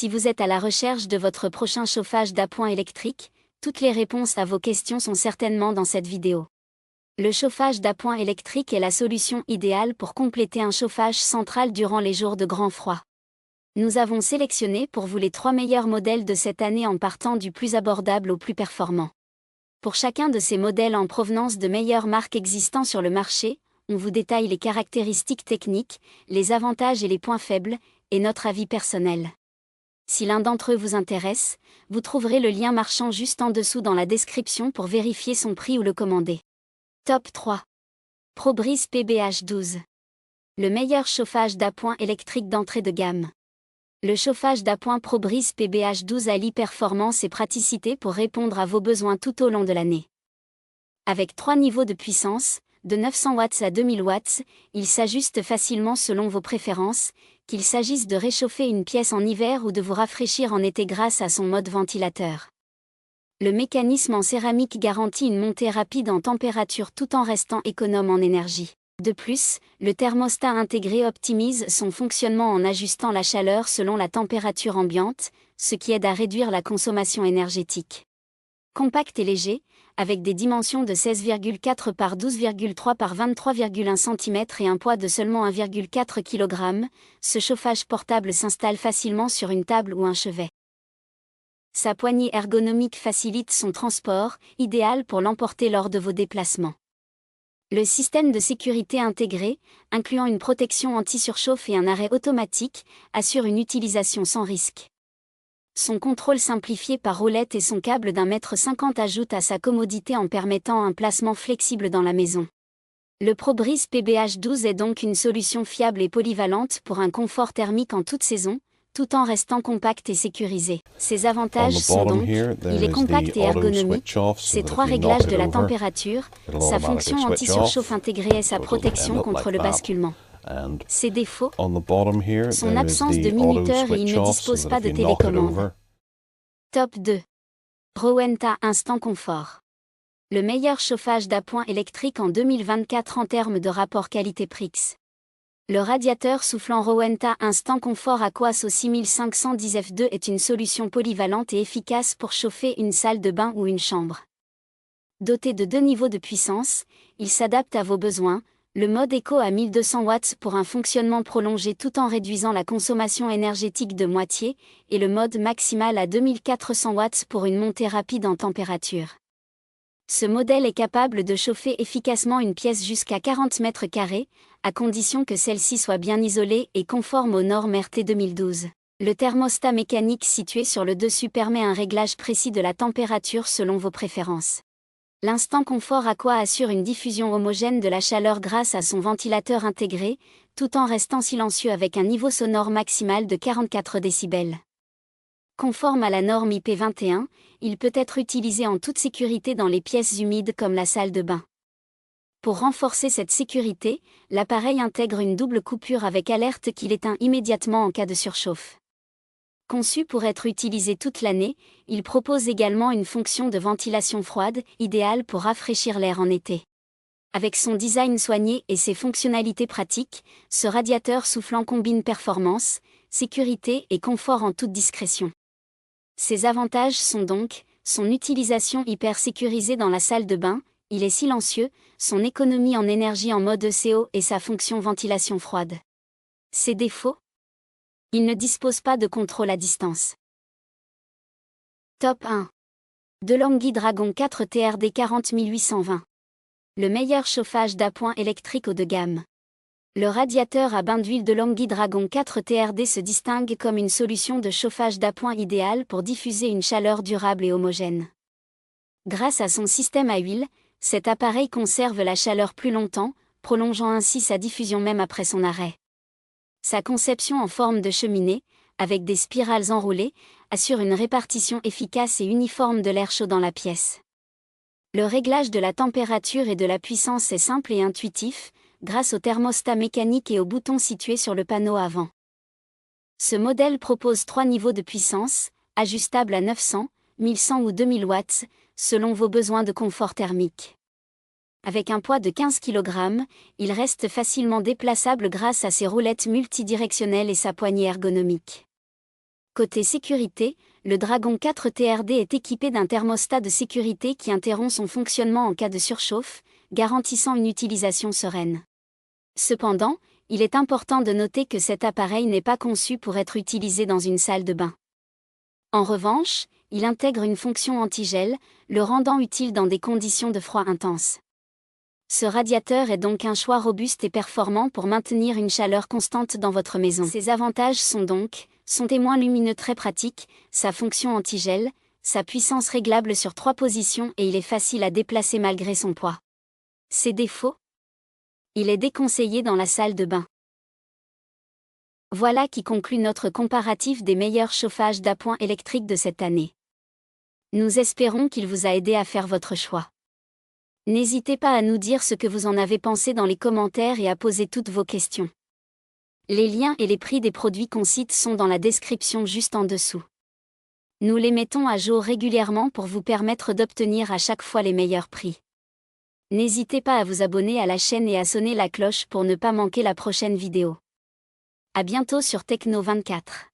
Si vous êtes à la recherche de votre prochain chauffage d'appoint électrique, toutes les réponses à vos questions sont certainement dans cette vidéo. Le chauffage d'appoint électrique est la solution idéale pour compléter un chauffage central durant les jours de grand froid. Nous avons sélectionné pour vous les 3 meilleurs modèles de cette année en partant du plus abordable au plus performant. Pour chacun de ces modèles en provenance de meilleures marques existant sur le marché, on vous détaille les caractéristiques techniques, les avantages et les points faibles, et notre avis personnel. Si l'un d'entre eux vous intéresse, vous trouverez le lien marchand juste en dessous dans la description pour vérifier son prix ou le commander. Top 3. ProBreeze PBH12. Le meilleur chauffage d'appoint électrique d'entrée de gamme. Le chauffage d'appoint ProBreeze PBH12 allie performance et praticité pour répondre à vos besoins tout au long de l'année. Avec 3 niveaux de puissance, de 900 watts à 2000 watts, il s'ajuste facilement selon vos préférences, qu'il s'agisse de réchauffer une pièce en hiver ou de vous rafraîchir en été grâce à son mode ventilateur. Le mécanisme en céramique garantit une montée rapide en température tout en restant économe en énergie. De plus, le thermostat intégré optimise son fonctionnement en ajustant la chaleur selon la température ambiante, ce qui aide à réduire la consommation énergétique. Compact et léger, avec des dimensions de 16,4 par 12,3 par 23,1 cm et un poids de seulement 1,4 kg, ce chauffage portable s'installe facilement sur une table ou un chevet. Sa poignée ergonomique facilite son transport, idéal pour l'emporter lors de vos déplacements. Le système de sécurité intégré, incluant une protection anti-surchauffe et un arrêt automatique, assure une utilisation sans risque. Son contrôle simplifié par roulette et son câble d'1,50 m ajoutent à sa commodité en permettant un placement flexible dans la maison. Le ProBreeze PBH12 est donc une solution fiable et polyvalente pour un confort thermique en toute saison, tout en restant compact et sécurisé. Ses avantages sont donc, il est compact et ergonomique, ses 3 réglages de la température, sa fonction anti-surchauffe intégrée et sa protection contre le basculement. Ses défauts, son absence de minuteur et il ne dispose pas de télécommande. Top 2. Rowenta Instant Confort. Le meilleur chauffage d'appoint électrique en 2024 en termes de rapport qualité-prix. Le radiateur soufflant Rowenta Instant Confort Aquaso 6510 F2 est une solution polyvalente et efficace pour chauffer une salle de bain ou une chambre. Doté de 2 niveaux de puissance, il s'adapte à vos besoins, le mode éco à 1200 watts pour un fonctionnement prolongé tout en réduisant la consommation énergétique de moitié, et le mode maximal à 2400 watts pour une montée rapide en température. Ce modèle est capable de chauffer efficacement une pièce jusqu'à 40 mètres carrés, à condition que celle-ci soit bien isolée et conforme aux normes RT 2012. Le thermostat mécanique situé sur le dessus permet un réglage précis de la température selon vos préférences. L'Instant Confort Aqua assure une diffusion homogène de la chaleur grâce à son ventilateur intégré, tout en restant silencieux avec un niveau sonore maximal de 44 décibels. Conforme à la norme IP21, il peut être utilisé en toute sécurité dans les pièces humides comme la salle de bain. Pour renforcer cette sécurité, l'appareil intègre une double coupure avec alerte qui l'éteint immédiatement en cas de surchauffe. Conçu pour être utilisé toute l'année, il propose également une fonction de ventilation froide, idéale pour rafraîchir l'air en été. Avec son design soigné et ses fonctionnalités pratiques, ce radiateur soufflant combine performance, sécurité et confort en toute discrétion. Ses avantages sont donc, son utilisation hyper sécurisée dans la salle de bain, il est silencieux, son économie en énergie en mode ECO et sa fonction ventilation froide. Ses défauts ? Il ne dispose pas de contrôle à distance. Top 1. DeLonghi Dragon 4 TRD 40820. Le meilleur chauffage d'appoint électrique haut de gamme. Le radiateur à bain d'huile DeLonghi Dragon 4 TRD se distingue comme une solution de chauffage d'appoint idéale pour diffuser une chaleur durable et homogène. Grâce à son système à huile, cet appareil conserve la chaleur plus longtemps, prolongeant ainsi sa diffusion même après son arrêt. Sa conception en forme de cheminée, avec des spirales enroulées, assure une répartition efficace et uniforme de l'air chaud dans la pièce. Le réglage de la température et de la puissance est simple et intuitif, grâce au thermostat mécanique et aux boutons situés sur le panneau avant. Ce modèle propose 3 niveaux de puissance, ajustables à 900, 1100 ou 2000 watts, selon vos besoins de confort thermique. Avec un poids de 15 kg, il reste facilement déplaçable grâce à ses roulettes multidirectionnelles et sa poignée ergonomique. Côté sécurité, le Dragon 4 TRD est équipé d'un thermostat de sécurité qui interrompt son fonctionnement en cas de surchauffe, garantissant une utilisation sereine. Cependant, il est important de noter que cet appareil n'est pas conçu pour être utilisé dans une salle de bain. En revanche, il intègre une fonction anti-gel, le rendant utile dans des conditions de froid intense. Ce radiateur est donc un choix robuste et performant pour maintenir une chaleur constante dans votre maison. Ses avantages sont donc, son témoin lumineux très pratique, sa fonction anti-gel, sa puissance réglable sur 3 positions et il est facile à déplacer malgré son poids. Ses défauts ? Il est déconseillé dans la salle de bain. Voilà qui conclut notre comparatif des meilleurs chauffages d'appoint électrique de cette année. Nous espérons qu'il vous a aidé à faire votre choix. N'hésitez pas à nous dire ce que vous en avez pensé dans les commentaires et à poser toutes vos questions. Les liens et les prix des produits qu'on cite sont dans la description juste en dessous. Nous les mettons à jour régulièrement pour vous permettre d'obtenir à chaque fois les meilleurs prix. N'hésitez pas à vous abonner à la chaîne et à sonner la cloche pour ne pas manquer la prochaine vidéo. À bientôt sur Techno 24.